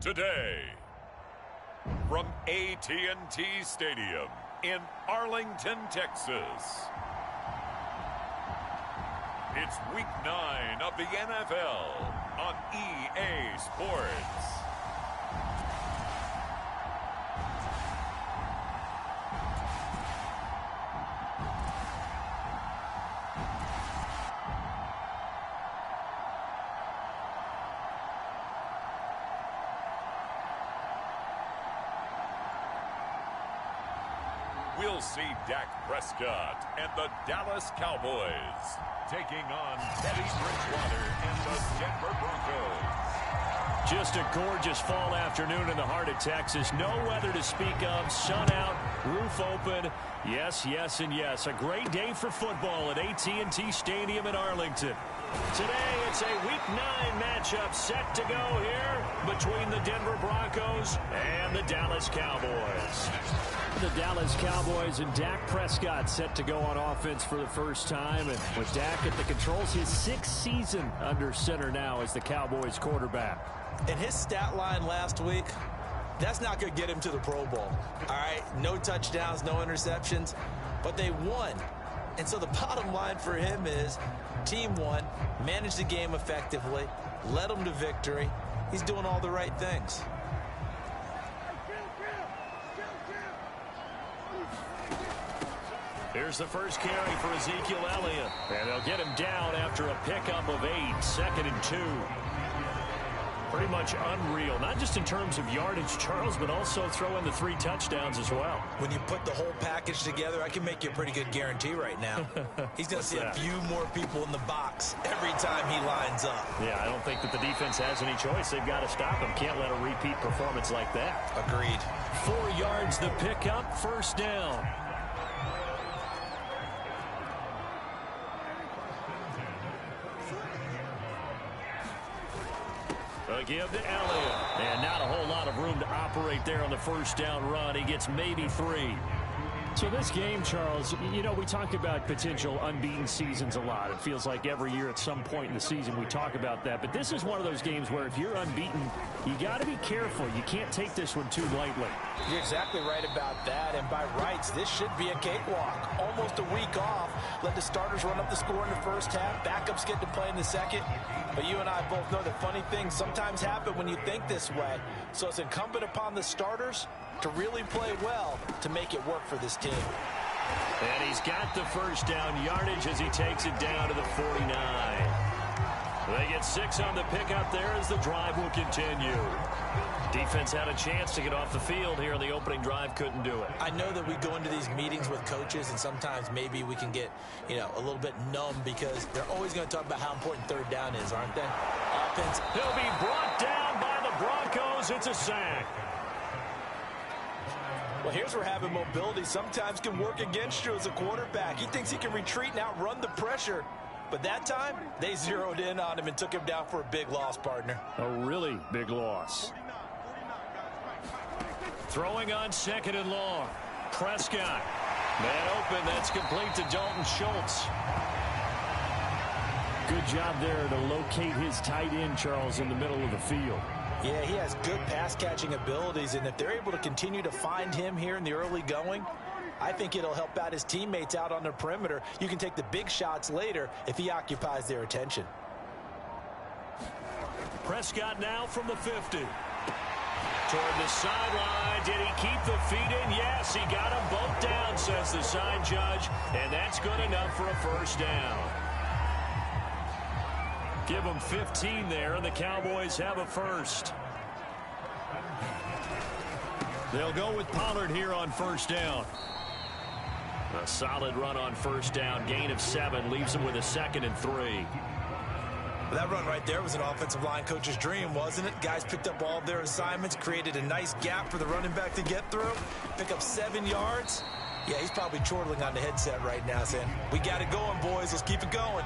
today. From AT&T Stadium in Arlington, Texas. It's Week 9 of the NFL on EA Sports. We'll see Dak Prescott and the Dallas Cowboys taking on Teddy Bridgewater and the Denver Broncos. Just a gorgeous fall afternoon in the heart of Texas. No weather to speak of. Sun out, roof open. Yes, yes, and yes. A great day for football at AT&T Stadium in Arlington. Today, it's a Week 9 matchup set to go here between the Denver Broncos and the Dallas Cowboys. The Dallas Cowboys and Dak Prescott set to go on offense for the first time. And with Dak at the controls, his 6th season under center now as the Cowboys quarterback. And his stat line last week, that's not going to get him to the Pro Bowl. All right, no touchdowns, no interceptions, but they won. And so the bottom line for him is team won, managed the game effectively, led them to victory. He's doing all the right things. Here's the first carry for Ezekiel Elliott. And they'll get him down after a pickup of 8, 2nd and 2. Pretty much unreal, not just in terms of yardage, Charles, but also throw in the 3 touchdowns as well. When you put the whole package together, I can make you a pretty good guarantee right now. He's going to see a few more people in the box every time he lines up. Yeah, I don't think that the defense has any choice. They've got to stop him. Can't let a repeat performance like that. Agreed. 4 yards the pickup, first down. Give to Elliott. And not a whole lot of room to operate there on the first down run. He gets maybe 3. So this game, Charles, you know, we talk about potential unbeaten seasons a lot. It feels like every year at some point in the season we talk about that. But this is one of those games where if you're unbeaten, you got to be careful. You can't take this one too lightly. You're exactly right about that. And by rights, this should be a cakewalk. Almost a week off. Let the starters run up the score in the first half. Backups get to play in the second. But you and I both know that funny things sometimes happen when you think this way. So it's incumbent upon the starters to really play well to make it work for this team. And he's got the first down yardage as he takes it down to the 49. They get 6 on the pickup there as the drive will continue. Defense had a chance to get off the field here in the opening drive, couldn't do it. I know that we go into these meetings with coaches and sometimes maybe we can get, you know, a little bit numb because they're always going to talk about how important third down is, aren't they? Offense. He'll be brought down by the Broncos. It's a sack. Well, here's where having mobility sometimes can work against you as a quarterback. He thinks he can retreat and outrun the pressure. But that time, they zeroed in on him and took him down for a big loss, partner. A really big loss. Throwing on 2nd and long. Prescott. Man open. That's complete to Dalton Schultz. Good job there to locate his tight end, Charles, in the middle of the field. Yeah, he has good pass-catching abilities, and if they're able to continue to find him here in the early going, I think it'll help out his teammates out on the perimeter. You can take the big shots later if he occupies their attention. Prescott now from the 50. Toward the sideline. Did he keep the feet in? Yes, he got them both down, says the sign judge, and that's good enough for a first down. Give them 15 there, and the Cowboys have a first. They'll go with Pollard here on first down. A solid run on first down. Gain of 7 leaves them with a 2nd and 3. That run right there was an offensive line coach's dream, wasn't it? Guys picked up all of their assignments, created a nice gap for the running back to get through, pick up 7 yards. Yeah, he's probably chortling on the headset right now saying, we got it going, boys. Let's keep it going.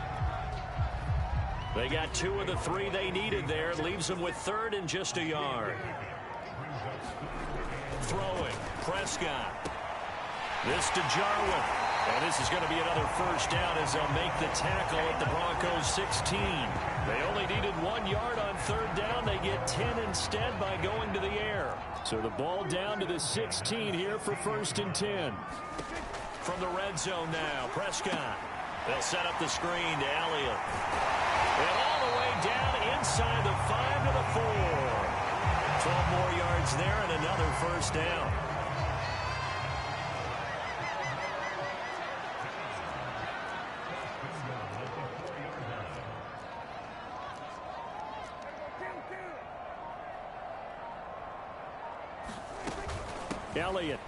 They got 2 of the 3 they needed there. Leaves them with 3rd and just a yard. Throwing. Prescott. This to Jarwin. And this is going to be another first down as they'll make the tackle at the Broncos 16. They only needed 1 yard on third down. They get 10 instead by going to the air. So the ball down to the 16 here for 1st and 10. From the red zone now, Prescott. They'll set up the screen to Elliott. And all the way down inside the 5 to the 4. 12 more yards there and another first down. Elliott.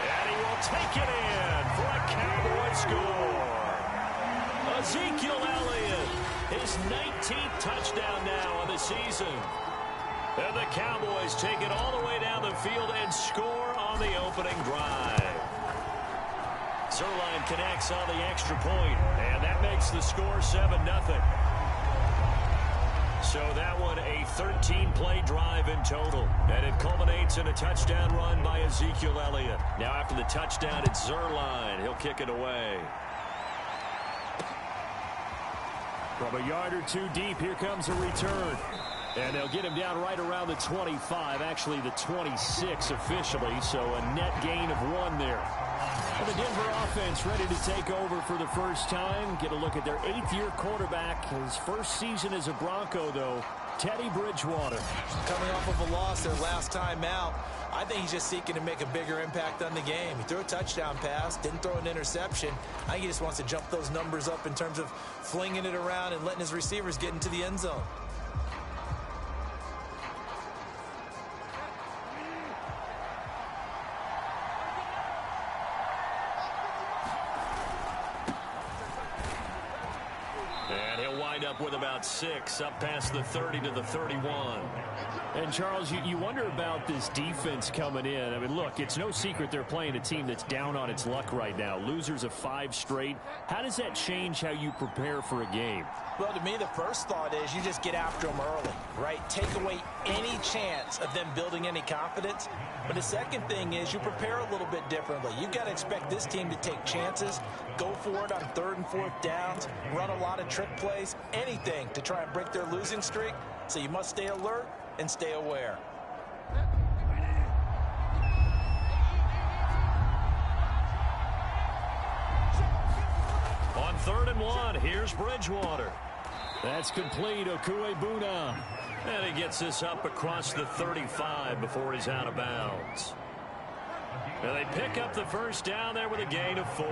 And he will take it in for a Cowboy score. Ezekiel Elliott, his 19th touchdown now of the season. And the Cowboys take it all the way down the field and score on the opening drive. Zuerlein connects on the extra point, and that makes the score 7-0. So that one a 13-play drive in total. And it culminates in a touchdown run by Ezekiel Elliott. Now after the touchdown, it's Zuerlein. He'll kick it away. From a yard or two deep, here comes a return. And they'll get him down right around the 25, actually the 26 officially, so a net gain of 1 there. And the Denver offense ready to take over for the first time. Get a look at their 8th-year quarterback. His first season as a Bronco, though, Teddy Bridgewater. Coming off of a loss their last time out, I think he's just seeking to make a bigger impact on the game. He threw a touchdown pass, didn't throw an interception. I think he just wants to jump those numbers up in terms of flinging it around and letting his receivers get into the end zone. With about 6 up past the 30 to the 31. And Charles, you wonder about this defense coming in. I mean, look, it's no secret they're playing a team that's down on its luck right now. Losers of 5 straight. How does that change how you prepare for a game? Well, to me, the first thought is you just get after them early, right? Take away any chance of them building any confidence. But the second thing is you prepare a little bit differently. You've got to expect this team to take chances, go for it on 3rd and 4th downs, run a lot of trick plays, anything to try and break their losing streak. So you must stay alert and stay aware. On 3rd and 1, here's Bridgewater. That's complete, Okuegbuna. And he gets this up across the 35 before he's out of bounds. And they pick up the first down there with a gain of 4.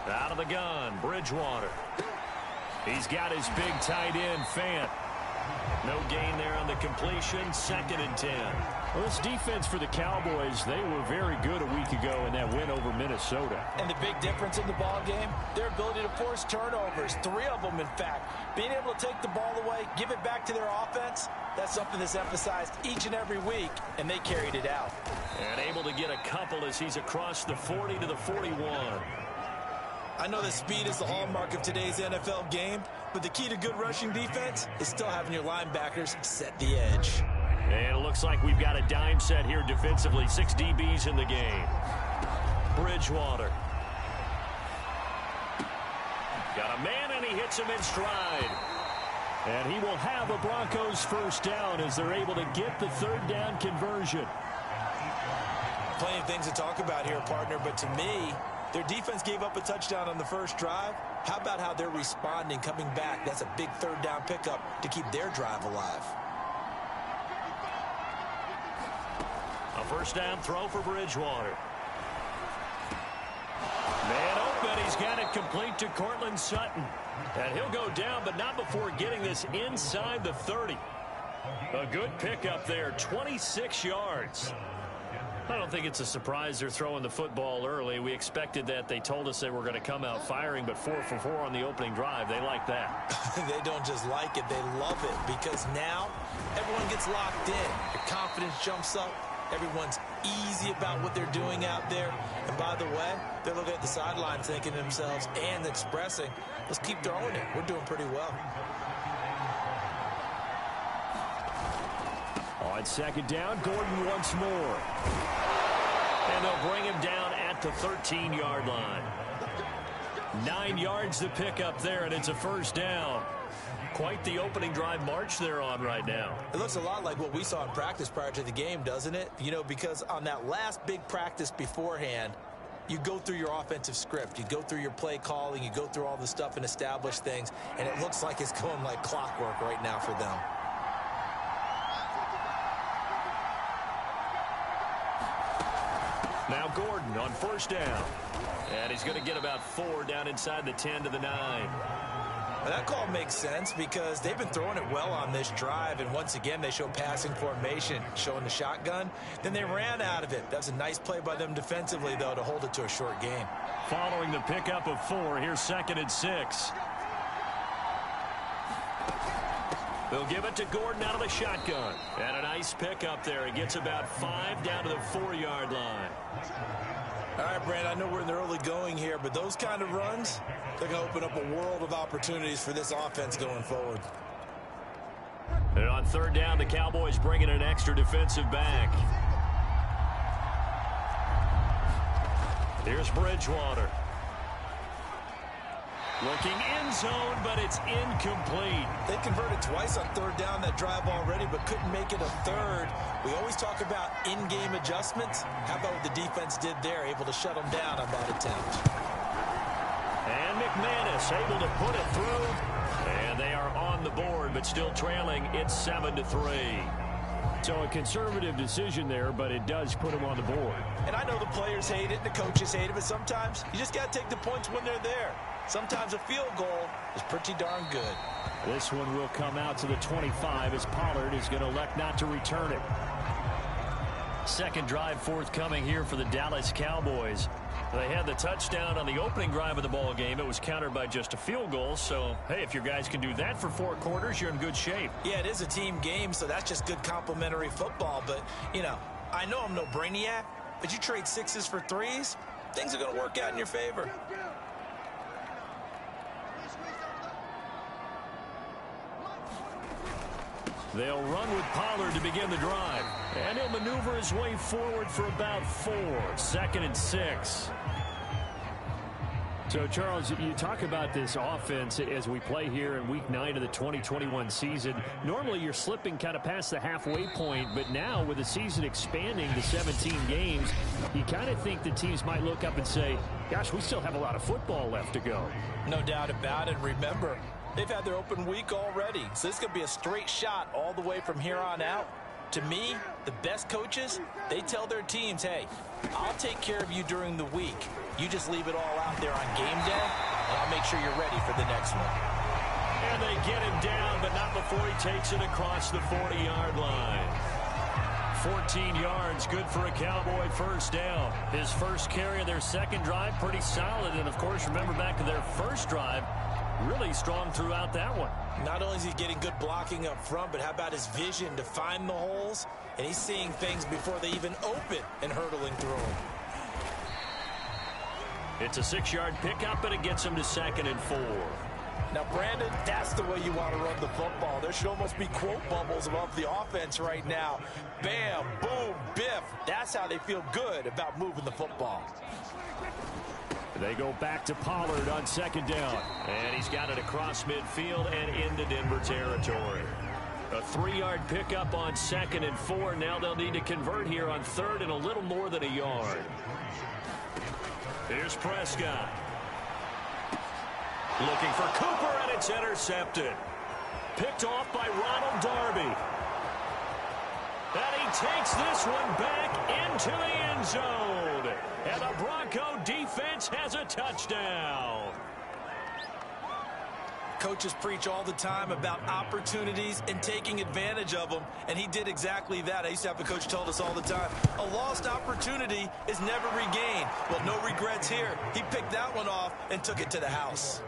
Out of the gun, Bridgewater. He's got his big tight end, Fant. No gain there on the completion, 2nd and 10. Well, this defense for the Cowboys, they were very good a week ago in that win over Minnesota. And the big difference in the ball game, their ability to force turnovers, 3 of them, in fact. Being able to take the ball away, give it back to their offense, that's something that's emphasized each and every week, and they carried it out. And able to get a couple as he's across the 40 to the 41. I know that speed is the hallmark of today's NFL game, but the key to good rushing defense is still having your linebackers set the edge. And it looks like we've got a dime set here defensively. 6 DBs in the game. Bridgewater. Got a man, and he hits him in stride. And he will have a Broncos first down as they're able to get the 3rd down conversion. Plenty of things to talk about here, partner, but to me, their defense gave up a touchdown on the first drive. How about how they're responding, coming back? That's a big 3rd down pickup to keep their drive alive. A first down throw for Bridgewater. Man open. He's got it complete to Courtland Sutton. And he'll go down, but not before getting this inside the 30. A good pickup there, 26 yards. I don't think it's a surprise they're throwing the football early. We expected that. They told us they were going to come out firing, but 4 for 4 on the opening drive. They like that. They don't just like it, they love it, because now everyone gets locked in. Their confidence jumps up. Everyone's easy about what they're doing out there. And by the way, they're looking at the sidelines thinking to themselves and expressing, let's keep throwing it. We're doing pretty well. On 2nd down, Gordon once more. And they'll bring him down the 13-yard line. 9 yards to pick up there, and it's a first down. Quite the opening drive march they're on right now. It looks a lot like what we saw in practice prior to the game, doesn't it? You know, because on that last big practice beforehand, you go through your offensive script. You go through your play calling. You go through all the stuff and establish things. And it looks like it's going like clockwork right now for them. Now Gordon on first down. And he's going to get about 4 down inside the 10 to the 9. Well, that call makes sense because they've been throwing it well on this drive, and once again they show passing formation, showing the shotgun. Then they ran out of it. That was a nice play by them defensively, though, to hold it to a short gain. Following the pickup of 4, here's 2nd and 6. They'll give it to Gordon out of the shotgun. And a nice pickup there. He gets about 5 down to the 4-yard line. All right, Brand, I know we're in the early going here, but those kind of runs, they're going to open up a world of opportunities for this offense going forward. And on 3rd down, the Cowboys bring in an extra defensive back. Here's Bridgewater. Looking end zone, but it's incomplete. They converted twice on 3rd down that drive already, but couldn't make it a 3rd. We always talk about in-game adjustments. How about what the defense did there, able to shut them down on that attempt. And McManus able to put it through. And they are on the board, but still trailing. It's 7-3. So a conservative decision there, but it does put them on the board. And I know the players hate it, and the coaches hate it, but sometimes you just got to take the points when they're there. Sometimes a field goal is pretty darn good. This one will come out to the 25 as Pollard is going to elect not to return it. Second drive forthcoming here for the Dallas Cowboys. They had the touchdown on the opening drive of the ball game. It was countered by just a field goal. So, hey, if your guys can do that for 4 quarters, you're in good shape. Yeah, it is a team game, so that's just good complementary football. But, you know, I know I'm no brainiac, but you trade 6s for 3s, things are going to work out in your favor. They'll run with Pollard to begin the drive. And he'll maneuver his way forward for about 4. 2nd and 6. So, Charles, you talk about this offense as we play here in Week 9 of the 2021 season. Normally, you're slipping kind of past the halfway point, but now with the season expanding to 17 games, you kind of think the teams might look up and say, gosh, we still have a lot of football left to go. No doubt about it. Remember, they've had their open week already, so this could be a straight shot all the way from here on out. To me, the best coaches, they tell their teams, hey, I'll take care of you during the week. You just leave it all out there on game day, and I'll make sure you're ready for the next one. And they get him down, but not before he takes it across the 40-yard line. 14 yards, good for a Cowboy first down. His first carry of their second drive, pretty solid. And, of course, remember back to their first drive, really strong throughout that one. Not only is he getting good blocking up front, but how about his vision to find the holes? And he's seeing things before they even open and hurtling through them. It's a 6-yard pickup, and it gets him to 2nd and 4. Now, Brandon, that's the way you want to run the football. There should almost be quote bubbles above the offense right now. Bam, boom, biff. That's how they feel good about moving the football. They go back to Pollard on 2nd down. And he's got it across midfield and into Denver territory. A 3-yard pickup on 2nd and 4. Now they'll need to convert here on 3rd and a little more than a yard. Here's Prescott. Looking for Cooper, and it's intercepted. Picked off by Ronald Darby. And he takes this one back into the end zone. And the Bronco defense has a touchdown. Coaches preach all the time about opportunities and taking advantage of them, and he did exactly that. I used to have a coach tell us all the time, a lost opportunity is never regained. Well, no regrets here. He picked that one off and took it to the house.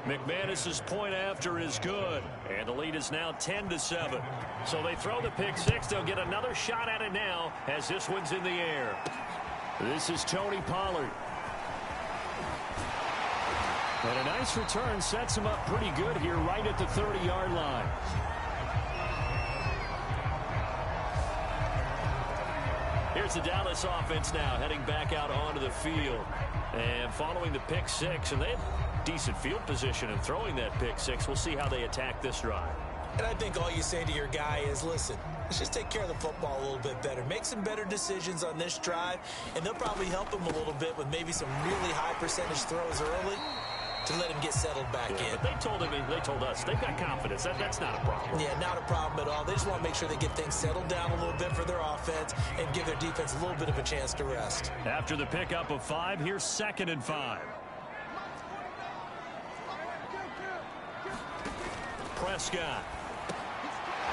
McManus's point after is good, and the lead is now 10-7. So they throw the pick six. They'll get another shot at it now as this one's in the air. This is Tony Pollard. And a nice return sets him up pretty good here right at the 30-yard line. Here's the Dallas offense now heading back out onto the field. And following the pick six, and they have decent field position in throwing that pick six. We'll see how they attack this drive. And I think all you say to your guy is, listen, let's just take care of the football a little bit better. Make some better decisions on this drive, and they'll probably help him a little bit with maybe some really high percentage throws early to let him get settled back in. But they told us they've got confidence. That's not a problem. Yeah, not a problem at all. They just want to make sure they get things settled down a little bit for their offense and give their defense a little bit of a chance to rest. After the pickup of 5, here's 2nd and 5. Prescott.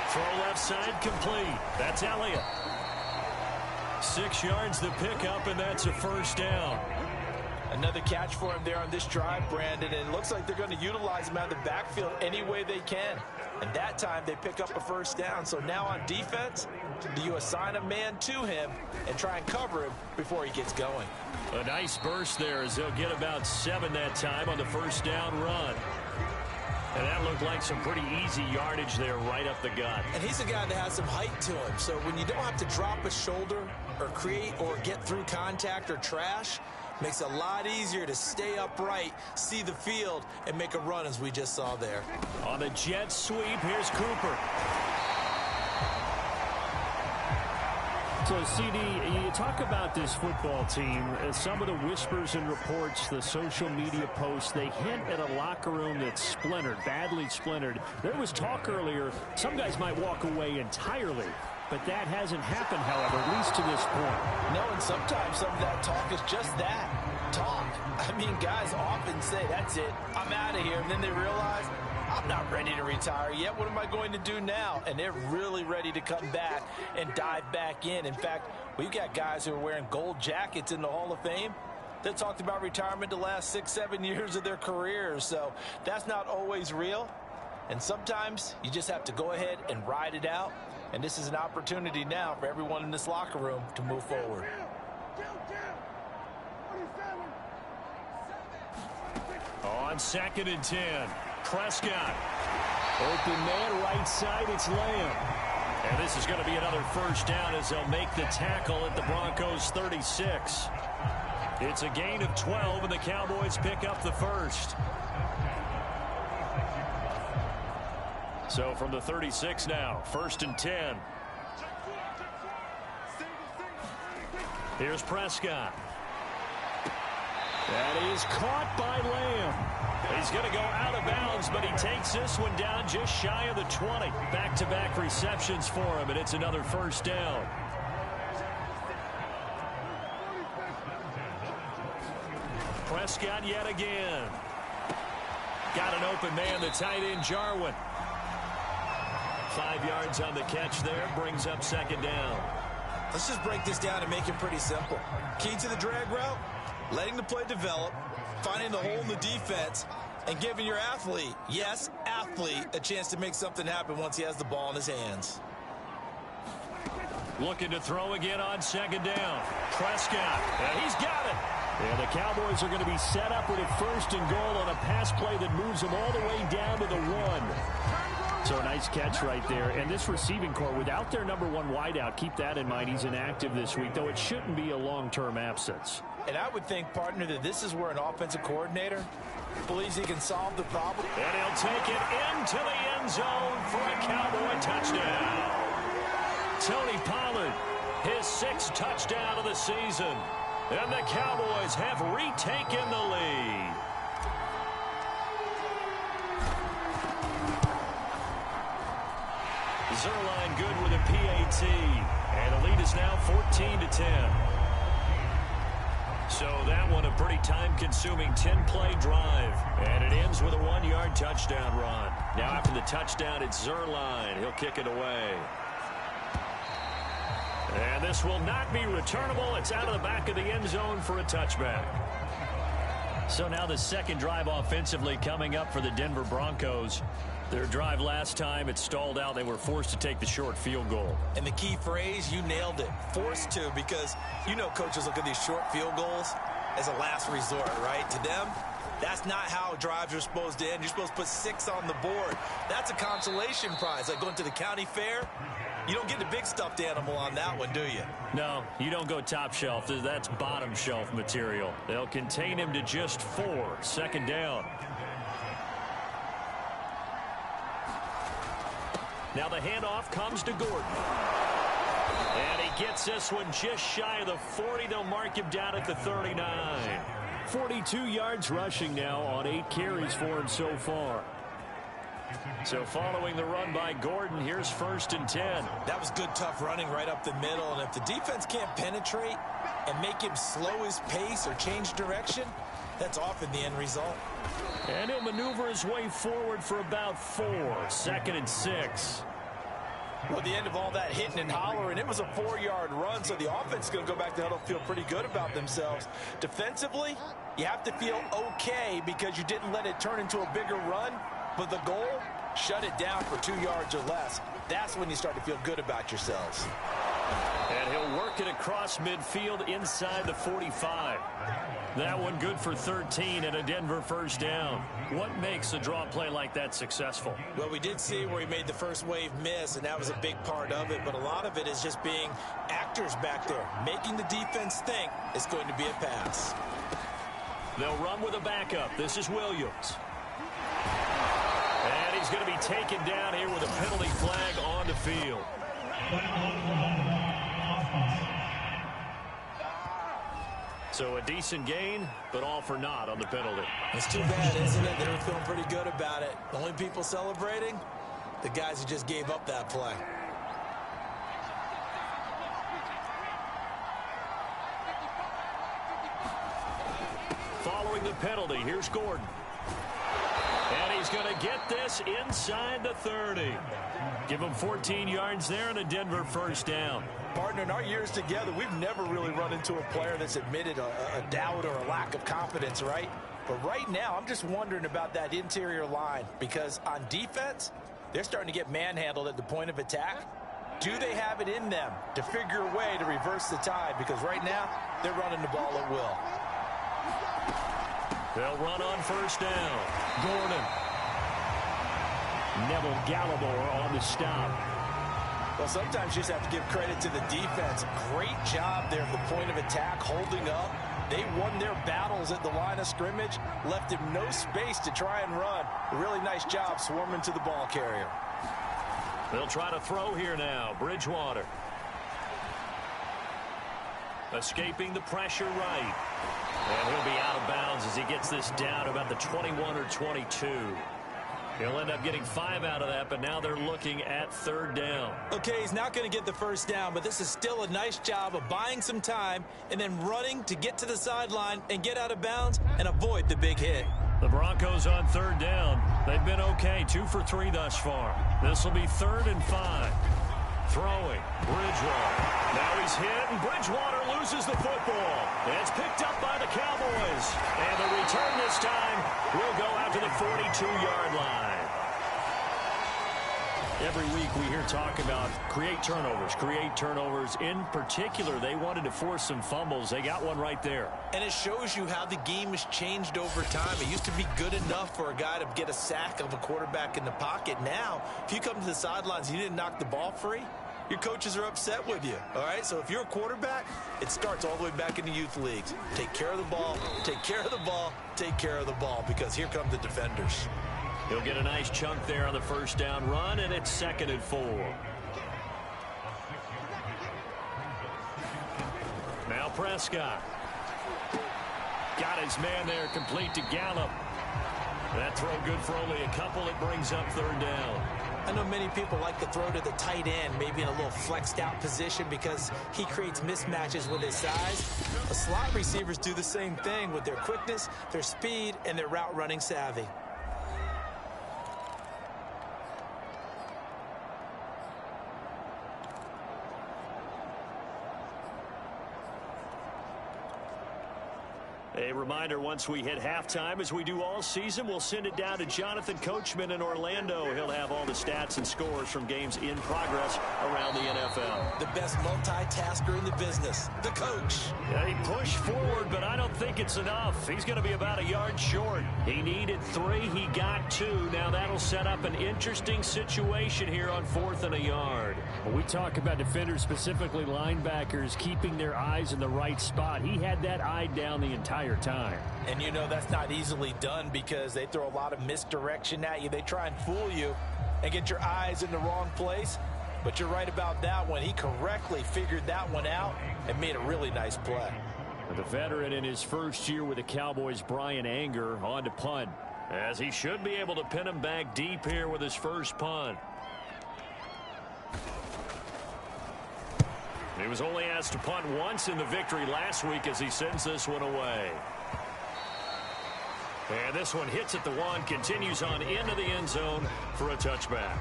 Throw left side complete. That's Elliott. 6 yards the pickup, and that's a first down. Another catch for him there on this drive, Brandon, and it looks like they're going to utilize him out of the backfield any way they can. And that time they pick up a first down. So now on defense, do you assign a man to him and try and cover him before he gets going? A nice burst there as they'll get about 7 that time on the first down run. And that looked like some pretty easy yardage there right up the gut. And he's a guy that has some height to him. So when you don't have to drop a shoulder or create or get through contact or trash, makes it a lot easier to stay upright, see the field, and make a run as we just saw there. On the jet sweep, here's Cooper. So, CD, you talk about this football team, some of the whispers and reports, the social media posts, they hint at a locker room that's splintered, badly splintered. There was talk earlier, some guys might walk away entirely, but that hasn't happened, however, at least to this point. No, and sometimes some of that talk is just that, talk. I mean, guys often say, that's it, I'm out of here, and then they realize, I'm not ready to retire yet. What am I going to do now? And they're really ready to come back and dive back in. In fact, we've got guys who are wearing gold jackets in the Hall of Fame that talked about retirement the last 6-7 years of their careers. So that's not always real. And sometimes you just have to go ahead and ride it out. And this is an opportunity now for everyone in this locker room to move forward. On 2nd and 10. Prescott. Open man right side, it's Lamb. And this is going to be another first down as they'll make the tackle at the Broncos 36. It's a gain of 12, and the Cowboys pick up the first. So from the 36 now, 1st and 10. Here's Prescott. That is caught by Lamb. He's going to go out of bounds, but he takes this one down just shy of the 20. Back-to-back receptions for him, and it's another first down. Prescott yet again. Got an open man, the tight end, Jarwin. 5 yards on the catch there, brings up 2nd down. Let's just break this down and make it pretty simple. Key to the drag route, letting the play develop, finding the hole in the defense, and giving your athlete, yes, athlete, a chance to make something happen once he has the ball in his hands. Looking to throw again on 2nd down. Prescott, and he's got it. And the Cowboys are going to be set up with a 1st and goal on a pass play that moves them all the way down to the 1. So a nice catch right there. And this receiving core, without their number 1 wideout, keep that in mind. He's inactive this week, though it shouldn't be a long-term absence. And I would think, partner, that this is where an offensive coordinator believes he can solve the problem. And he'll take it into the end zone for a Cowboy touchdown. Tony Pollard, his 6th touchdown of the season. And the Cowboys have retaken the lead. Zuerlein good with a PAT. And the lead is now 14-10. So that one a pretty time-consuming 10-play drive. And it ends with a 1-yard touchdown run. Now after the touchdown, it's Zuerlein. He'll kick it away. And this will not be returnable. It's out of the back of the end zone for a touchback. So now the 2nd drive offensively coming up for the Denver Broncos. Their drive last time, it stalled out. They were forced to take the short field goal. And the key phrase, you nailed it, forced to, because you know coaches look at these short field goals as a last resort, right? To them, that's not how drives are supposed to end. You're supposed to put 6 on the board. That's a consolation prize, like going to the county fair. You don't get the big stuffed animal on that one, do you? No, you don't go top shelf. That's bottom shelf material. They'll contain him to just 4. Second down. Now the handoff comes to Gordon. And he gets this one just shy of the 40. They'll mark him down at the 39. 42 yards rushing now on 8 carries for him so far. So following the run by Gordon, here's 1st and 10. That was good, tough running right up the middle. And if the defense can't penetrate and make him slow his pace or change direction, that's often the end result. And he'll maneuver his way forward for about 4. 2nd and 6. Well, the end of all that hitting and hollering, it was a 4-yard run, so the offense is going to go back to huddle, feel pretty good about themselves. Defensively, you have to feel okay because you didn't let it turn into a bigger run, but the goal, shut it down for 2 yards or less. That's when you start to feel good about yourselves. And he'll work it across midfield inside the 45. That one good for 13 and a Denver 1st down. What makes a draw play like that successful? Well, we did see where he made the first wave miss, and that was a big part of it. But a lot of it is just being actors back there, making the defense think it's going to be a pass. They'll run with a backup. This is Williams. And he's going to be taken down here with a penalty flag on the field. So a decent gain, but all for naught on the penalty. It's too bad, isn't it? They were feeling pretty good about it. The only people celebrating, the guys who just gave up that play. Following the penalty, here's Gordon. And he's going to get this inside the 30. Give him 14 yards there and a Denver 1st down. Partner, in our years together, we've never really run into a player that's admitted a doubt or a lack of confidence, right? But right now, I'm just wondering about that interior line because on defense, they're starting to get manhandled at the point of attack. Do they have it in them to figure a way to reverse the tide? Because right now, they're running the ball at will. They'll run on 1st down. Gordon. Neville Gallimore on the stop. Well, sometimes you just have to give credit to the defense. Great job there at the point of attack, holding up. They won their battles at the line of scrimmage, left him no space to try and run. A really nice job swarming to the ball carrier. They'll try to throw here now. Bridgewater. Escaping the pressure right. And he'll be out of bounds as he gets this down about the 21 or 22. He'll end up getting 5 out of that, but now they're looking at 3rd down. Okay, he's not going to get the 1st down, but this is still a nice job of buying some time and then running to get to the sideline and get out of bounds and avoid the big hit. The Broncos on 3rd down. They've been okay, 2 for 3 thus far. This will be 3rd and 5. Throwing, Bridgewater. Now he's hit, and Bridgewater loses the football. It's picked up by the Cowboys. And the return this time will go out to the 42-yard line. Every week we hear talk about create turnovers. In particular, they wanted to force some fumbles. They got one right there. And it shows you how the game has changed over time. It used to be good enough for a guy to get a sack of a quarterback in the pocket. Now, if you come to the sidelines and you didn't knock the ball free, your coaches are upset with you, all right? So if you're a quarterback, it starts all the way back in the youth leagues. Take care of the ball, take care of the ball, take care of the ball, because here come the defenders. He'll get a nice chunk there on the 1st down run, and it's 2nd and 4. Now Prescott. Got his man there, complete to Gallup. That throw good for only a couple. It brings up 3rd down. I know many people like to throw to the tight end, maybe in a little flexed out position because he creates mismatches with his size. The slot receivers do the same thing with their quickness, their speed, and their route running savvy. A reminder, once we hit halftime, as we do all season, we'll send it down to Jonathan Coachman in Orlando. He'll have all the stats and scores from games in progress around the NFL. The best multitasker in the business, the coach. Yeah, he pushed forward, but I don't think it's enough. He's going to be about a yard short. He needed 3. He got 2. Now that'll set up an interesting situation here on 4th and a yard. When we talk about defenders, specifically linebackers, keeping their eyes in the right spot, he had that eye down the entire time. And you know that's not easily done because they throw a lot of misdirection at you. They try and fool you and get your eyes in the wrong place. But you're right about that one. He correctly figured that one out and made a really nice play. The veteran in his first year with the Cowboys, Brian Anger, on to punt. As he should be able to pin him back deep here with his first punt. He was only asked to punt once in the victory last week as he sends this one away. And this one hits at the 1, continues on into the end zone for a touchback.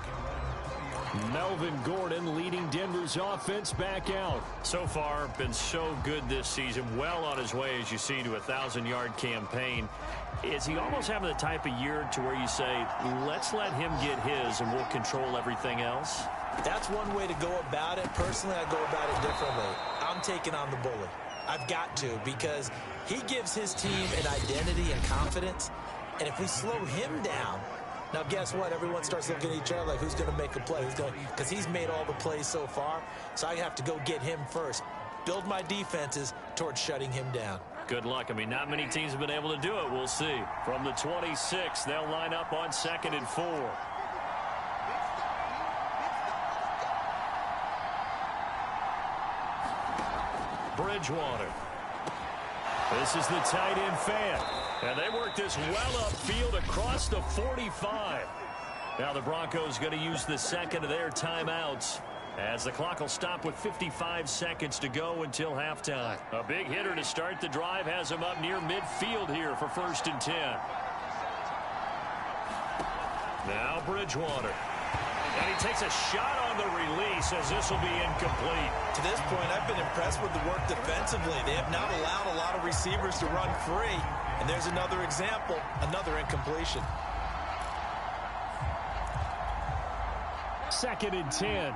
Melvin Gordon leading Denver's offense back out. So far, been so good this season. Well on his way, as you see, to a 1,000-yard campaign. Is he almost having the type of year to where you say, let's let him get his and we'll control everything else? That's one way to go about it. Personally, I go about it differently. I'm taking on the bully. I've got to, because he gives his team an identity and confidence. And if we slow him down, now guess what? Everyone starts looking at each other like, who's going to make a play? Because he's made all the plays so far. So I have to go get him first. Build my defenses towards shutting him down. Good luck. I mean, not many teams have been able to do it. We'll see. From the 26, they'll line up on 2nd and 4. Bridgewater. This is the tight end fan. And they work this well upfield across the 45. Now the Broncos going to use the second of their timeouts as the clock will stop with 55 seconds to go until halftime. A big hitter to start the drive has him up near midfield here for 1st and 10. Now Bridgewater. And he takes a shot on the release as this will be incomplete. To this point, I've been impressed with the work defensively. They have not allowed a lot of receivers to run free. And there's another example, another incompletion. 2nd and 10.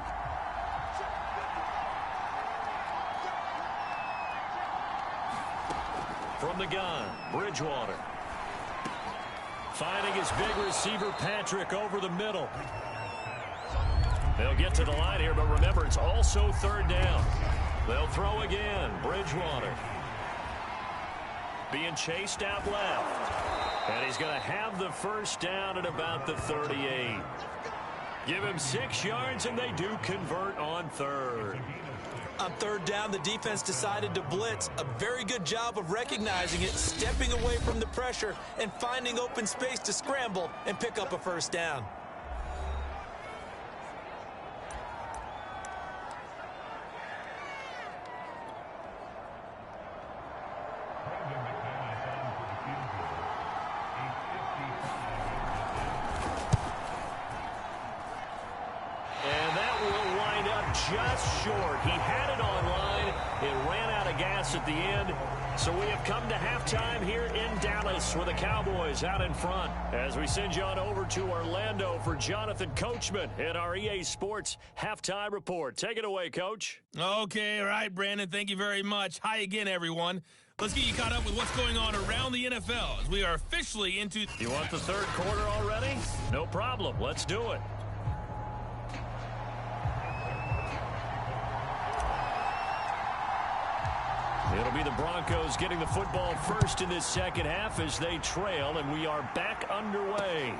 From the gun, Bridgewater. Finding his big receiver, Patrick, over the middle. They'll get to the line here, but remember, it's also 3rd down. They'll throw again. Bridgewater being chased out left. And he's going to have the first down at about the 38. Give him 6 yards, and they do convert on 3rd. On 3rd down, the defense decided to blitz. A very good job of recognizing it, stepping away from the pressure, and finding open space to scramble and pick up a first down. Just short. He had it on line. It ran out of gas at the end. So we have come to halftime here in Dallas with the Cowboys out in front. As we send you on over to Orlando for Jonathan Coachman in our EA Sports Halftime Report. Take it away, Coach. Okay, all right, Brandon. Thank you very much. Hi again, everyone. Let's get you caught up with what's going on around the NFL as we are officially into... You want the 3rd quarter already? No problem. Let's do it. It'll be the Broncos getting the football first in this 2nd half as they trail, and we are back underway.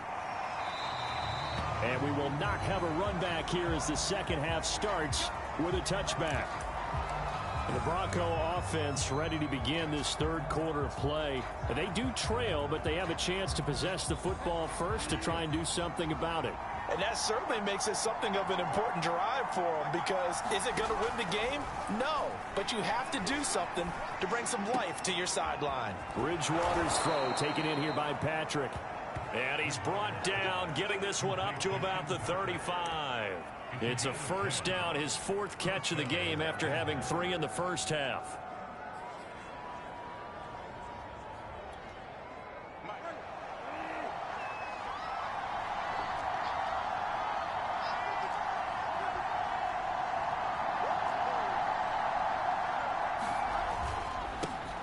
And we will not have a run back here as the 2nd half starts with a touchback. And the Bronco offense ready to begin this 3rd quarter of play. And they do trail, but they have a chance to possess the football first to try and do something about it. And that certainly makes it something of an important drive for them, because is it going to win the game? No, but you have to do something to bring some life to your sideline. Bridgewater's throw taken in here by Patrick. And he's brought down, getting this one up to about the 35. It's a first down, his 4th catch of the game after having 3 in the first half.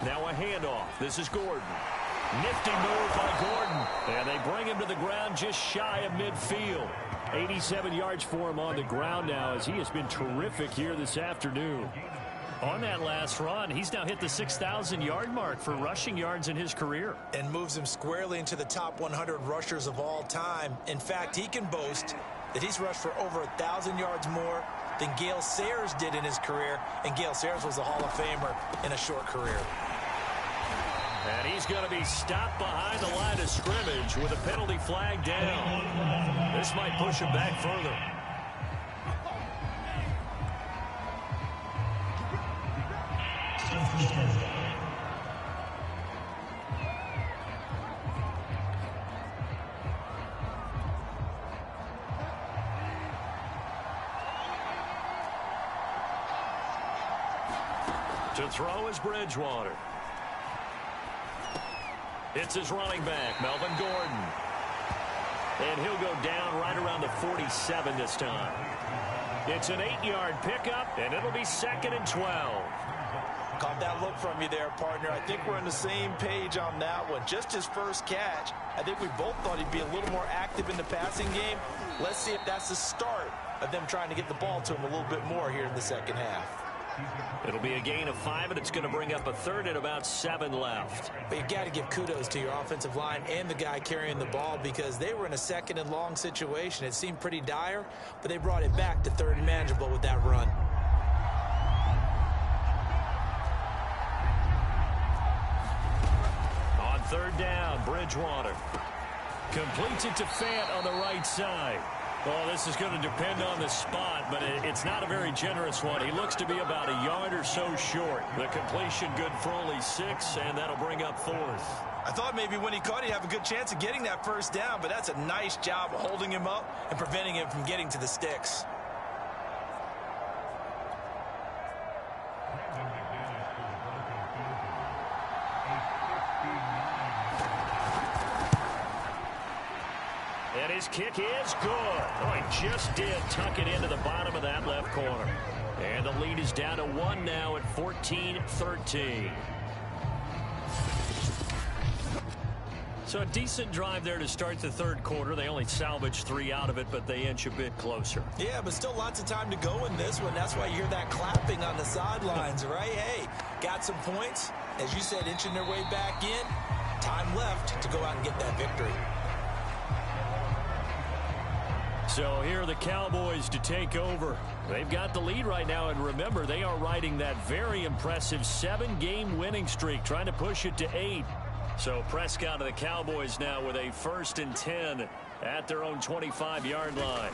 Now a handoff. This is Gordon. Nifty move by Gordon. And they bring him to the ground just shy of midfield. 87 yards for him on the ground now as he has been terrific here this afternoon. On that last run, he's now hit the 6,000-yard mark for rushing yards in his career. And moves him squarely into the top 100 rushers of all time. In fact, he can boast that he's rushed for over 1,000 yards more than Gale Sayers did in his career. And Gale Sayers was a Hall of Famer in a short career. And he's going to be stopped behind the line of scrimmage with a penalty flag down. This might push him back further. To throw is Bridgewater. It's his running back, Melvin Gordon. And he'll go down right around the 47 this time. It's an 8-yard pickup, and it'll be 2nd and 12. Caught that look from you there, partner. I think we're on the same page on that one. Just his first catch. I think we both thought he'd be a little more active in the passing game. Let's see if that's the start of them trying to get the ball to him a little bit more here in the second half. It'll be a gain of 5, and it's going to bring up a 3rd and about 7 left. But you've got to give kudos to your offensive line and the guy carrying the ball because they were in a 2nd and long situation. It seemed pretty dire, but they brought it back to 3rd and manageable with that run. On 3rd down, Bridgewater completes it to Fant on the right side. Well, this is going to depend on the spot, but it's not a very generous one. He looks to be about a yard or so short. The completion good for only 6, and that'll bring up 4th. I thought maybe when he caught it, he'd have a good chance of getting that first down, but that's a nice job of holding him up and preventing him from getting to the sticks. And his kick is good. Oh, he just did tuck it into the bottom of that left corner. And the lead is down to 1 now at 14-13. So a decent drive there to start the 3rd quarter. They only salvaged 3 out of it, but they inch a bit closer. Yeah, but still lots of time to go in this one. That's why you hear that clapping on the sidelines, right? Hey, got some points. As you said, inching their way back in. Time left to go out and get that victory. So here are the Cowboys to take over. They've got the lead right now, and remember, they are riding that very impressive 7-game winning streak, trying to push it to 8. So Prescott and the Cowboys now with a 1st and 10 at their own 25-yard line.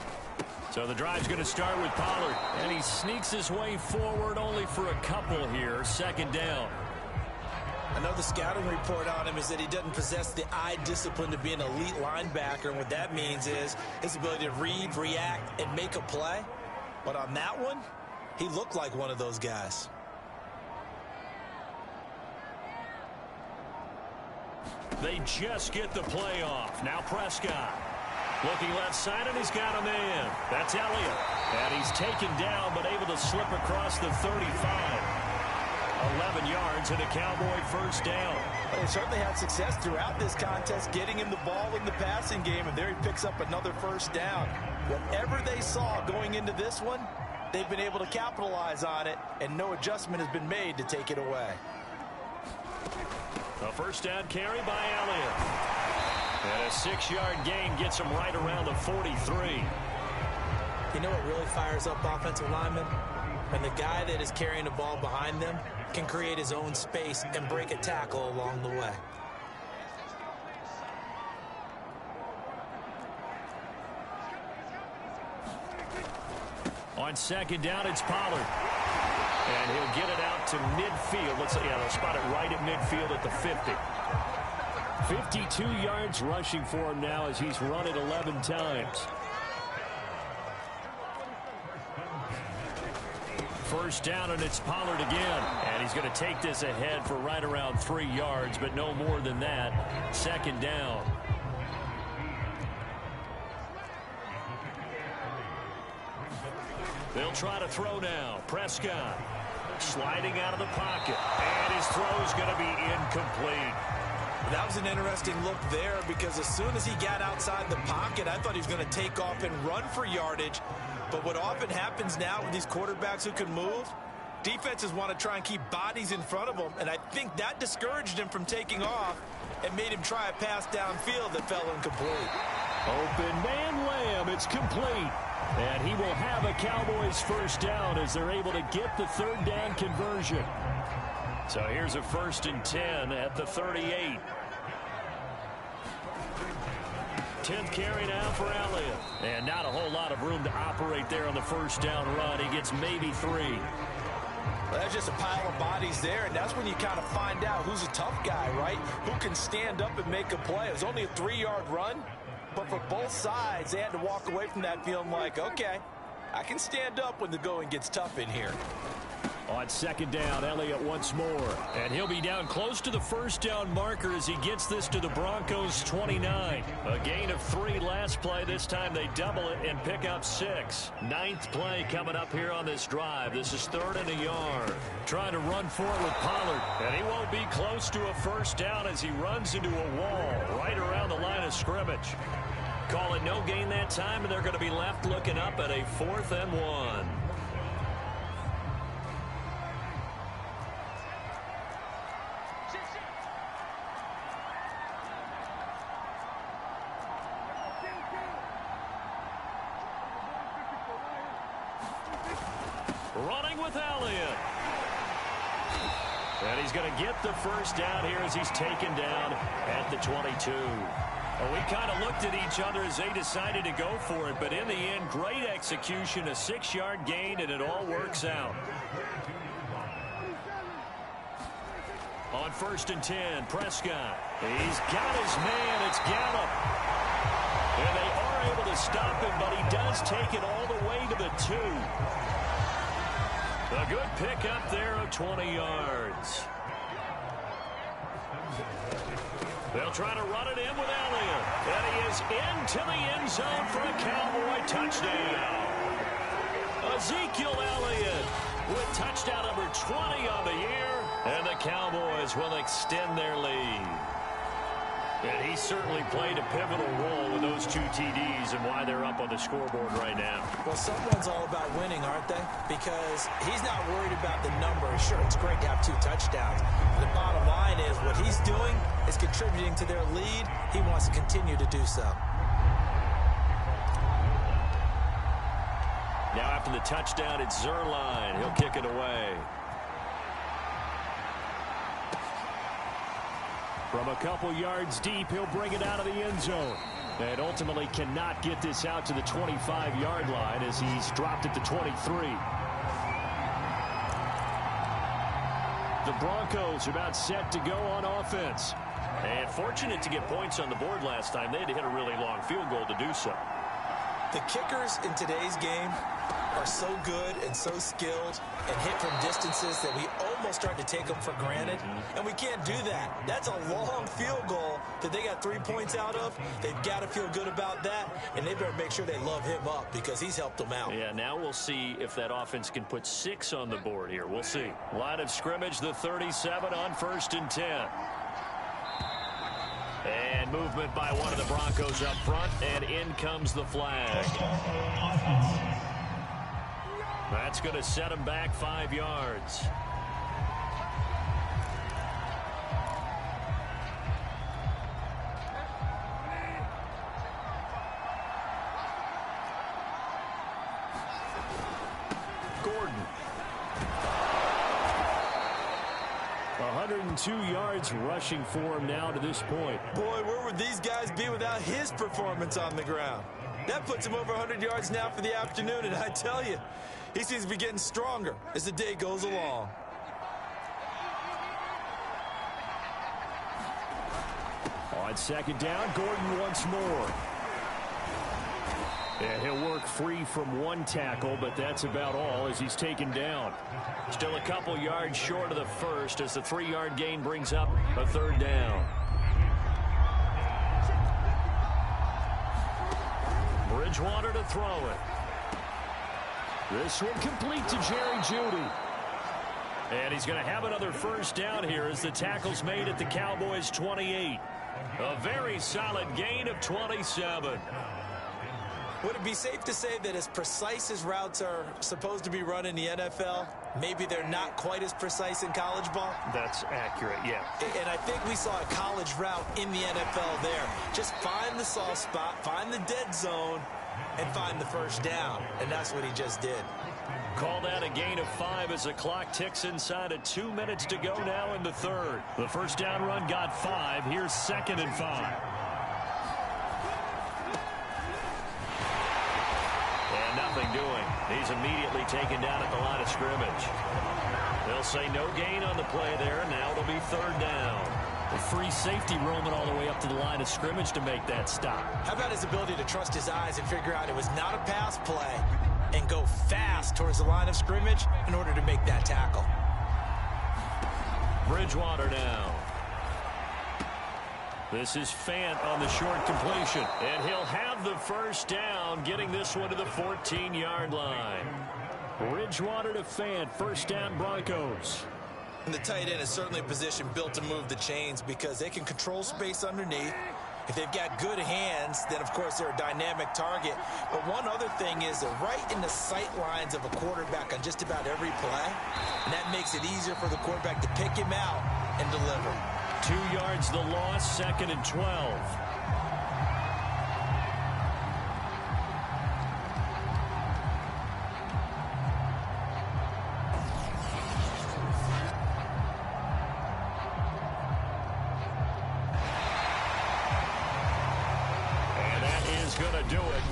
So the drive's going to start with Pollard, and he sneaks his way forward only for a couple here. 2nd down. I know the scouting report on him is that he doesn't possess the eye discipline to be an elite linebacker, and what that means is his ability to read, react, and make a play. But on that one, he looked like one of those guys. They just get the play off. Now Prescott looking left side, and he's got a man. That's Elliott. And he's taken down, but able to slip across the 35. 11 yards and a Cowboy 1st down. Well, they certainly had success throughout this contest getting him the ball in the passing game, and there he picks up another 1st down. Whatever they saw going into this one, they've been able to capitalize on it, and no adjustment has been made to take it away. A 1st down carry by Elliott. And a 6-yard gain gets him right around the 43. You know what really fires up offensive linemen? When the guy that is carrying the ball behind them can create his own space and break a tackle along the way. On 2nd down, it's Pollard. And he'll get it out to midfield. They'll spot it right at midfield at the 50. 52 yards rushing for him now as he's run it 11 times. 1st down, and it's Pollard again. And he's going to take this ahead for right around 3 yards, but no more than that. 2nd down. They'll try to throw now. Prescott sliding out of the pocket. And his throw's going to be incomplete. That was an interesting look there because as soon as he got outside the pocket, I thought he was going to take off and run for yardage. But what often happens now with these quarterbacks who can move, defenses want to try and keep bodies in front of them, and I think that discouraged him from taking off and made him try a pass downfield that fell incomplete. Open man Lamb, it's complete. And he will have a Cowboys first down as they're able to get the third down conversion. So here's a 1st and 10 at the 38. 10th carry now for Elliott. And not a whole lot of room to operate there on the first down run. He gets maybe 3. Well, that's just a pile of bodies there, and that's when you kind of find out who's a tough guy, right? Who can stand up and make a play. It was only a 3-yard run, but for both sides, they had to walk away from that feeling like, okay, I can stand up when the going gets tough in here. On second down, Elliott once more. And he'll be down close to the first down marker as he gets this to the Broncos 29. A gain of 3 last play. This time they double it and pick up 6. 9th play coming up here on this drive. This is 3rd and a yard. Trying to run for it with Pollard. And he won't be close to a first down as he runs into a wall right around the line of scrimmage. Call it no gain that time, and they're going to be left looking up at a 4th and 1. Running with Elliott. And he's going to get the first down here as he's taken down at the 22. Well, we kind of looked at each other as they decided to go for it, but in the end, great execution, a 6-yard gain, and it all works out. On 1st and 10, Prescott. He's got his man. It's Gallup. And they are able to stop him, but he does take it all the way to the 2. A good pick up there of 20 yards. They'll try to run it in with Elliott. And he is into the end zone for a Cowboy touchdown. Ezekiel Elliott with touchdown number 20 on the year. And the Cowboys will extend their lead. And he certainly played a pivotal role with those 2 TDs and why they're up on the scoreboard right now. Well, someone's all about winning, aren't they? Because he's not worried about the numbers. Sure, it's great to have 2 touchdowns. The bottom line is what he's doing is contributing to their lead. He wants to continue to do so. Now after the touchdown, it's Zuerlein. He'll kick it away. From a couple yards deep, he'll bring it out of the end zone. And ultimately cannot get this out to the 25-yard line as he's dropped it to 23. The Broncos about set to go on offense. And fortunate to get points on the board last time. They had to hit a really long field goal to do so. The kickers in today's game are so good and so skilled and hit from distances that we almost start to take them for granted. And we can't do that. That's a long field goal that they got 3 points out of. They've got to feel good about that, and they better make sure they love him up because he's helped them out. Yeah, now we'll see if that offense can put 6 on the board here. We'll see. Line of scrimmage, the 37 on 1st and 10. And movement by one of the Broncos up front, and in comes the flag. That's going to set him back 5 yards. Gordon. 102 yards rushing for him now to this point. Boy, where would these guys be without his performance on the ground? That puts him over 100 yards now for the afternoon, and I tell you, he seems to be getting stronger as the day goes along. On second down, Gordon once more. And he'll work free from 1 tackle, but that's about all as he's taken down. Still a couple yards short of the first as the 3-yard gain brings up a 3rd down. Bridgewater to throw it. This one complete to Jerry Jeudy. And he's going to have another first down here as the tackle's made at the Cowboys' 28. A very solid gain of 27. Would it be safe to say that as precise as routes are supposed to be run in the NFL, maybe they're not quite as precise in college ball? That's accurate, yeah. And I think we saw a college route in the NFL there. Just find the soft spot, find the dead zone, and find the first down. And that's what he just did. Called out a gain of 5 as the clock ticks inside of 2 minutes to go now in the third. The first down run got 5. Here's 2nd and 5. And nothing doing. He's immediately taken down at the line of scrimmage. They'll say no gain on the play there. Now it'll be 3rd down. The free safety roaming all the way up to the line of scrimmage to make that stop. How about his ability to trust his eyes and figure out it was not a pass play and go fast towards the line of scrimmage in order to make that tackle. Bridgewater now. This is Fant on the short completion. And he'll have the first down, getting this one to the 14-yard line. Bridgewater to Fant, first down Broncos. And the tight end is certainly a position built to move the chains because they can control space underneath. If they've got good hands, then, of course, they're a dynamic target. But one other thing is they're right in the sight lines of a quarterback on just about every play. And that makes it easier for the quarterback to pick him out and deliver. 2 yards the loss, 2nd and 12. Do it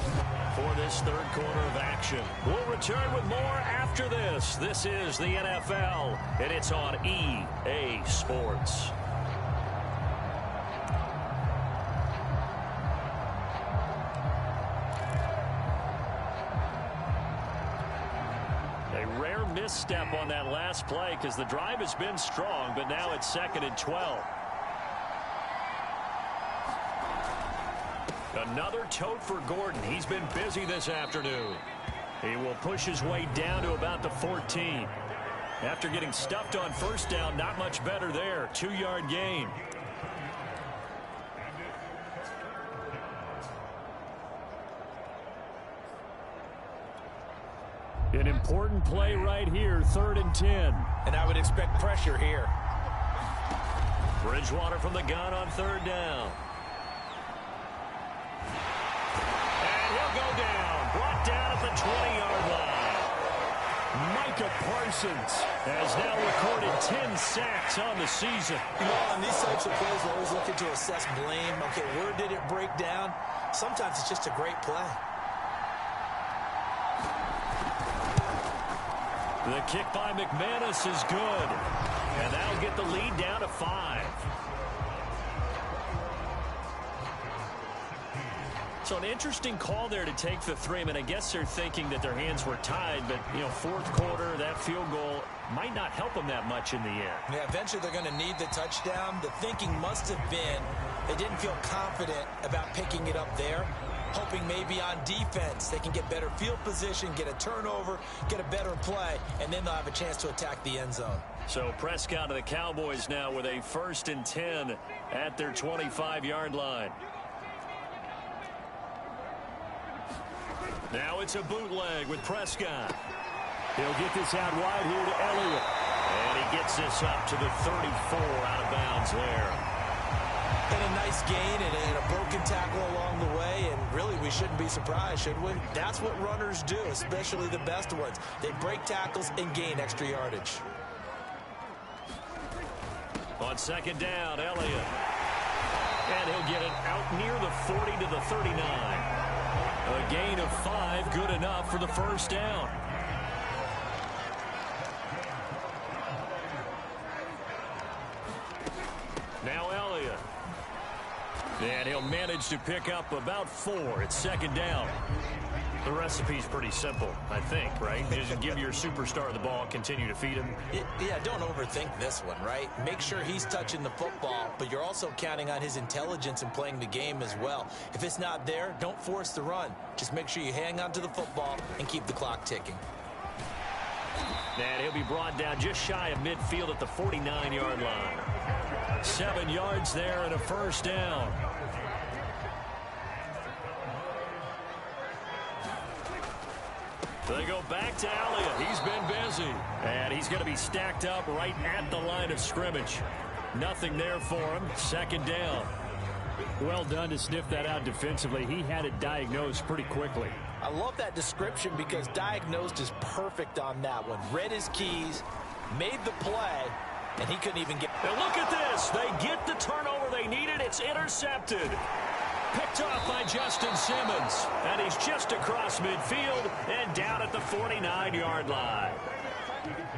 for this third quarter of action. We'll return with more after this. This is the NFL, and it's on EA Sports. A rare misstep on that last play because the drive has been strong, but now it's 2nd and 12. Another tote for Gordon. He's been busy this afternoon. He will push his way down to about the 14. After getting stuffed on first down, not much better there. 2-yard gain. An important play right here, 3rd and 10. And I would expect pressure here. Bridgewater from the gun on 3rd down. Brought down at the 20-yard line. Micah Parsons has now recorded 10 sacks on the season. You know, on these types of plays, we're always looking to assess blame. Okay, where did it break down? Sometimes it's just a great play. The kick by McManus is good. And that'll get the lead down to 5. So an interesting call there to take the 3. I mean, I guess they're thinking that their hands were tied, but, you know, 4th quarter, that field goal might not help them that much in the end. Yeah, eventually they're going to need the touchdown. The thinking must have been they didn't feel confident about picking it up there, hoping maybe on defense they can get better field position, get a turnover, get a better play, and then they'll have a chance to attack the end zone. So Prescott of the Cowboys now with a 1st and 10 at their 25-yard line. Now it's a bootleg with Prescott. He'll get this out wide here to Elliott. And he gets this up to the 34 out of bounds there. And a nice gain and a broken tackle along the way. And really, we shouldn't be surprised, should we? That's what runners do, especially the best ones. They break tackles and gain extra yardage. On 2nd down, Elliott. And he'll get it out near the 40 to the 39. A gain of 5, good enough for the first down. Now Elliott. And he'll manage to pick up about 4. It's 2nd down. The recipe's pretty simple, I think, right? Just give your superstar the ball, continue to feed him. Yeah, don't overthink this one, right? Make sure he's touching the football, but you're also counting on his intelligence in playing the game as well. If it's not there, don't force the run. Just make sure you hang on to the football and keep the clock ticking. And he'll be brought down just shy of midfield at the 49-yard line. 7 yards there and a first down. They go back to Elliott. He's been busy. And he's going to be stacked up right at the line of scrimmage. Nothing there for him. Second down. Well done to sniff that out defensively. He had it diagnosed pretty quickly. I love that description because diagnosed is perfect on that one. Read his keys, made the play, and he couldn't even get... And look at this. They get the turnover they needed. It's intercepted. Picked off by Justin Simmons. And he's just across midfield and down at the 49-yard line.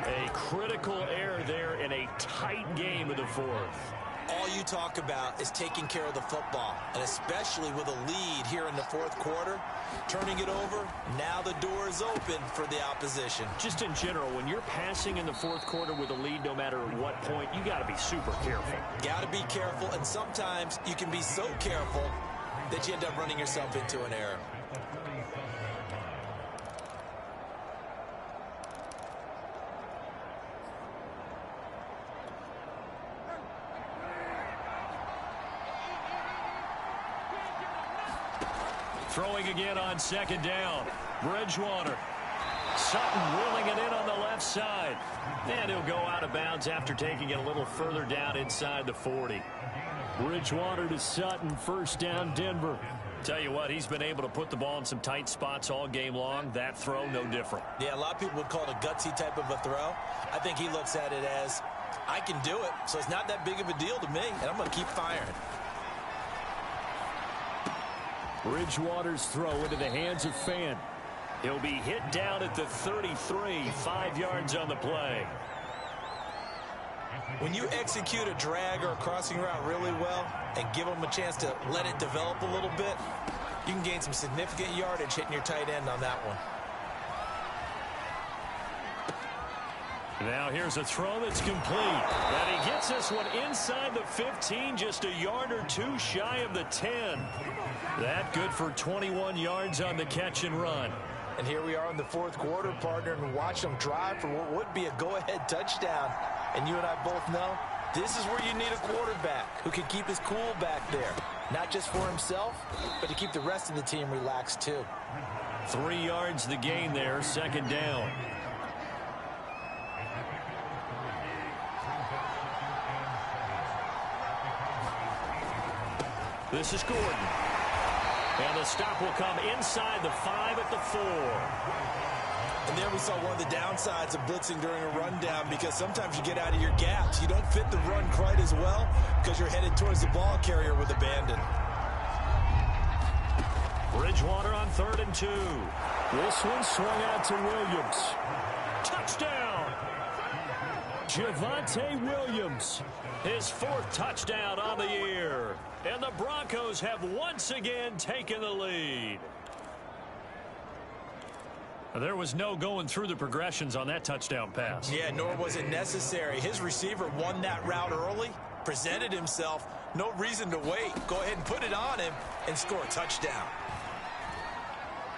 A critical error there in a tight game of the fourth. All you talk about is taking care of the football, and especially with a lead here in the fourth quarter, turning it over, now the door is open for the opposition. Just in general, when you're passing in the fourth quarter with a lead, no matter what point, you got to be super careful. Got to be careful, and sometimes you can be so careful that you end up running yourself into an error. Throwing again on second down. Bridgewater. Sutton wheeling it in on the left side. And he'll go out of bounds after taking it a little further down inside the 40. Bridgewater to Sutton. First down, Denver. Tell you what, he's been able to put the ball in some tight spots all game long. That throw, no different. Yeah, a lot of people would call it a gutsy type of a throw. I think he looks at it as, I can do it, so it's not that big of a deal to me, and I'm going to keep firing. Bridgewater's throw into the hands of Fant. He'll be hit down at the 33, 5 yards on the play. When you execute a drag or a crossing route really well and give them a chance to let it develop a little bit, you can gain some significant yardage hitting your tight end on that one. Now here's a throw that's complete. And he gets this one inside the 15, just a yard or two shy of the 10. That good for 21 yards on the catch and run. And here we are in the fourth quarter, partner, and watch them drive for what would be a go-ahead touchdown. And you and I both know this is where you need a quarterback who can keep his cool back there. Not just for himself, but to keep the rest of the team relaxed too. 3 yards the gain there, second down. This is Gordon. And the stop will come inside the 5 at the 4. And there we saw one of the downsides of blitzing during a rundown, because sometimes you get out of your gaps. You don't fit the run quite as well because you're headed towards the ball carrier with abandon. Bridgewater on 3rd and 2. This one swung out to Williams. Touchdown! Javonte Williams. His 4th touchdown on the year. And the Broncos have once again taken the lead. There was no going through the progressions on that touchdown pass. Yeah, nor was it necessary. His receiver won that route early, presented himself. No reason to wait. Go ahead and put it on him and score a touchdown.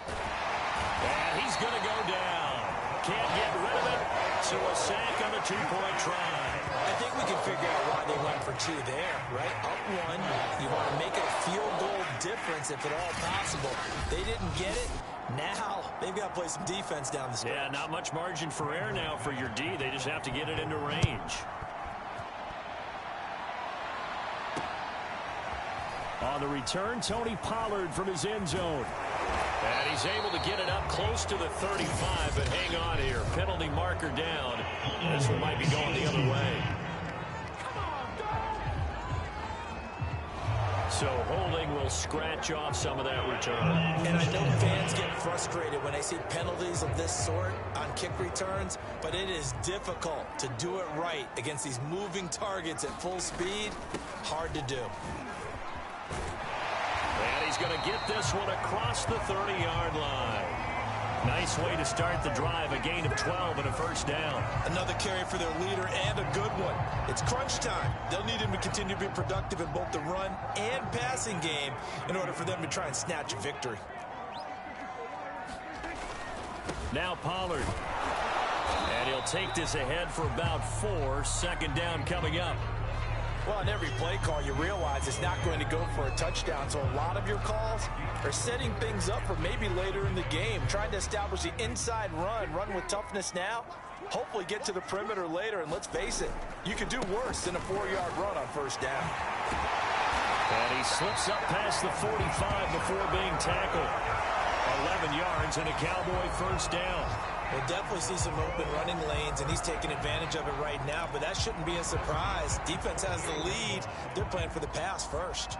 And he's going to go down. Can't get rid of it. So a sack on a 2-point try. I think we can figure out why they went for 2 there, right? Up 1, you want to make it a field goal difference if at all possible. They didn't get it. Now they've got to play some defense down the stretch. Yeah, not much margin for error now for your D. They just have to get it into range. On the return, Tony Pollard from his end zone. And he's able to get it up close to the 35, but hang on here. Penalty marker down. This one might be going the other way. So holding will scratch off some of that return. And I know fans get frustrated when they see penalties of this sort on kick returns, but it is difficult to do it right against these moving targets at full speed. Hard to do. And he's going to get this one across the 30-yard line. Nice way to start the drive, a gain of 12 and a first down. Another carry for their leader and a good one. It's crunch time. They'll need him to continue to be productive in both the run and passing game in order for them to try and snatch a victory. Now Pollard. And he'll take this ahead for about 4. Second down coming up. Well, in every play call, you realize it's not going to go for a touchdown. So a lot of your calls are setting things up for maybe later in the game, trying to establish the inside run with toughness now, hopefully get to the perimeter later. And let's face it, you could do worse than a 4-yard run on first down. And he slips up past the 45 before being tackled. 11 yards and a Cowboy first down. We'll definitely see some open running lanes, and he's taking advantage of it right now, but that shouldn't be a surprise. Defense has the lead. They're playing for the pass first.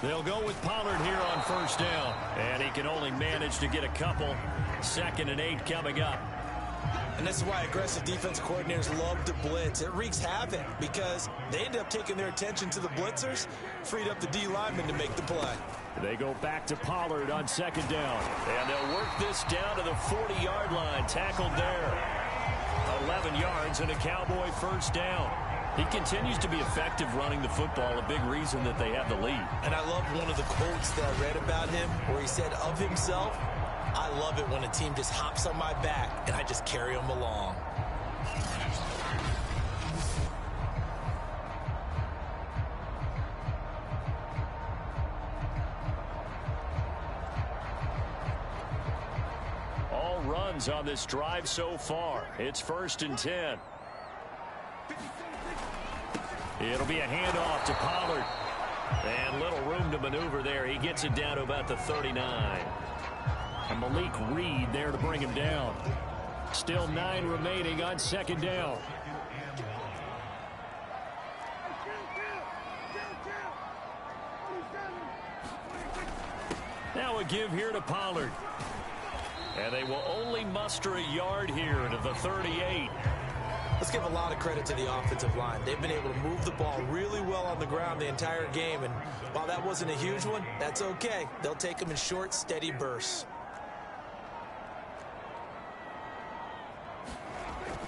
They'll go with Pollard here on first down, and he can only manage to get a couple. 2nd and 8 coming up. And this is why aggressive defensive coordinators love to blitz. It wreaks havoc because they end up taking their attention to the blitzers, freed up the D linemen to make the play. They go back to Pollard on 2nd down. And they'll work this down to the 40-yard line. Tackled there. 11 yards and a Cowboy first down. He continues to be effective running the football, a big reason that they have the lead. And I love one of the quotes that I read about him where he said of himself, "I love it when a team just hops on my back and I just carry them along." All runs on this drive so far. It's 1st and 10. It'll be a handoff to Pollard. And little room to maneuver there. He gets it down to about the 39. And Malik Reed there to bring him down. Still 9 remaining on 2nd down. Now a give here to Pollard. And they will only muster a yard here to the 38. Let's give a lot of credit to the offensive line. They've been able to move the ball really well on the ground the entire game. And while that wasn't a huge one, that's okay. They'll take them in short, steady bursts.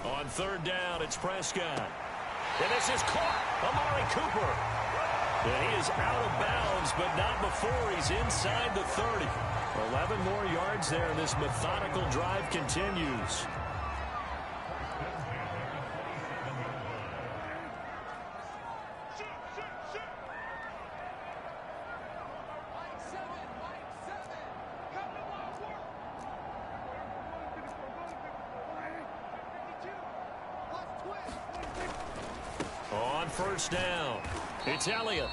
On 3rd down, it's Prescott. And this is caught. Amari Cooper. And he is out of bounds, but not before he's inside the 30. 11 more yards there, and this methodical drive continues. On first down, it's Elliott.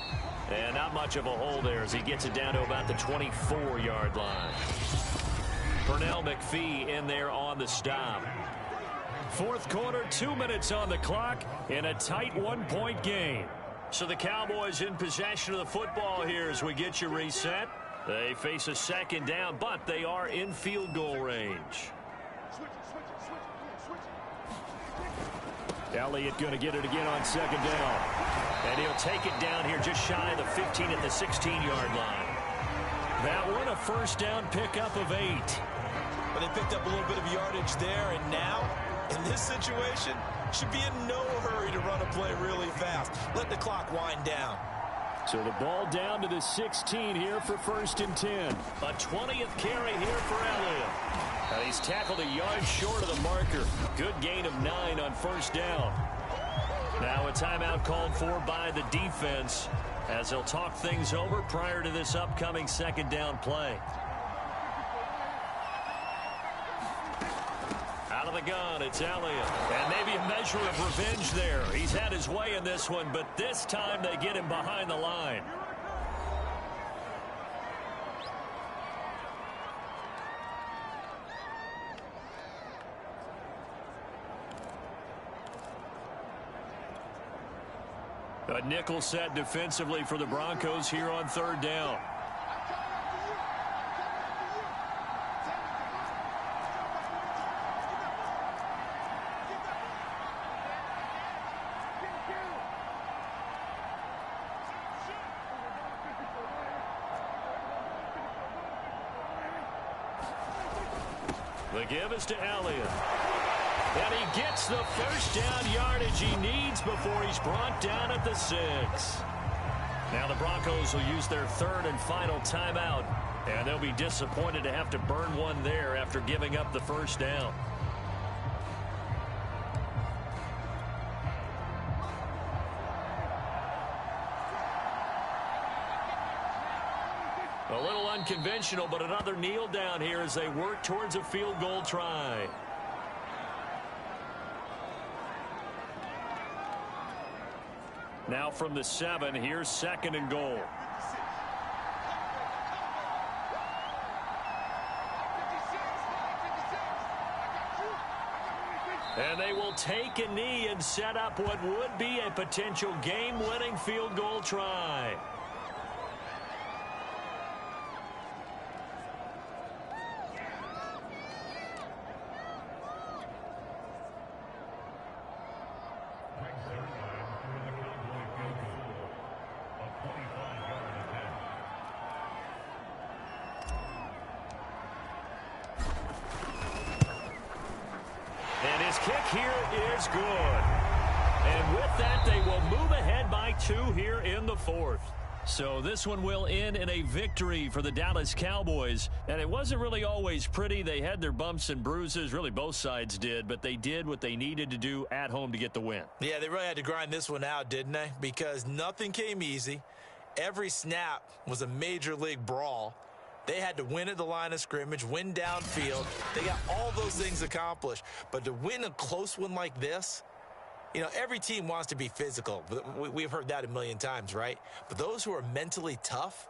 And not much of a hole there as he gets it down to about the 24-yard line. Pernell McPhee in there on the stop. 4th quarter, 2 minutes on the clock in a tight 1-point game. So the Cowboys in possession of the football here as we get you reset. They face a 2nd down, but they are in field goal range. Elliott going to get it again on 2nd down. And he'll take it down here just shy of the 15 at the 16-yard line. That one a first down pickup of 8. But they picked up a little bit of yardage there, and now, in this situation, should be in no hurry to run a play really fast. Let the clock wind down. So the ball down to the 16 here for 1st and 10. A 20th carry here for Elliott. And he's tackled a yard short of the marker. Good gain of 9 on first down. Now a timeout called for by the defense as they'll talk things over prior to this upcoming 2nd down play. Out of the gun, it's Elliott. And maybe a measure of revenge there. He's had his way in this one, but this time they get him behind the line. A nickel set defensively for the Broncos here on 3rd down. The give is to Elliott. And he gets the first down yardage he needs before he's brought down at the 6. Now the Broncos will use their 3rd and final timeout And they'll be disappointed to have to burn one there after giving up the first down. A little unconventional, but another kneel down here as they work towards a field goal try. Now from the 7, here's 2nd and goal. And they will take a knee and set up what would be a potential game-winning field goal try. And his kick here is good. And with that, they will move ahead by 2 here in the 4th. So this one will end in a victory for the Dallas Cowboys. And it wasn't really always pretty. They had their bumps and bruises. Really, both sides did. But they did what they needed to do at home to get the win. Yeah, they really had to grind this one out, didn't they? Because nothing came easy. Every snap was a major league brawl. They had to win at the line of scrimmage, win downfield. They got all those things accomplished. But to win a close one like this, you know, every team wants to be physical. We've heard that a million times, right? But those who are mentally tough,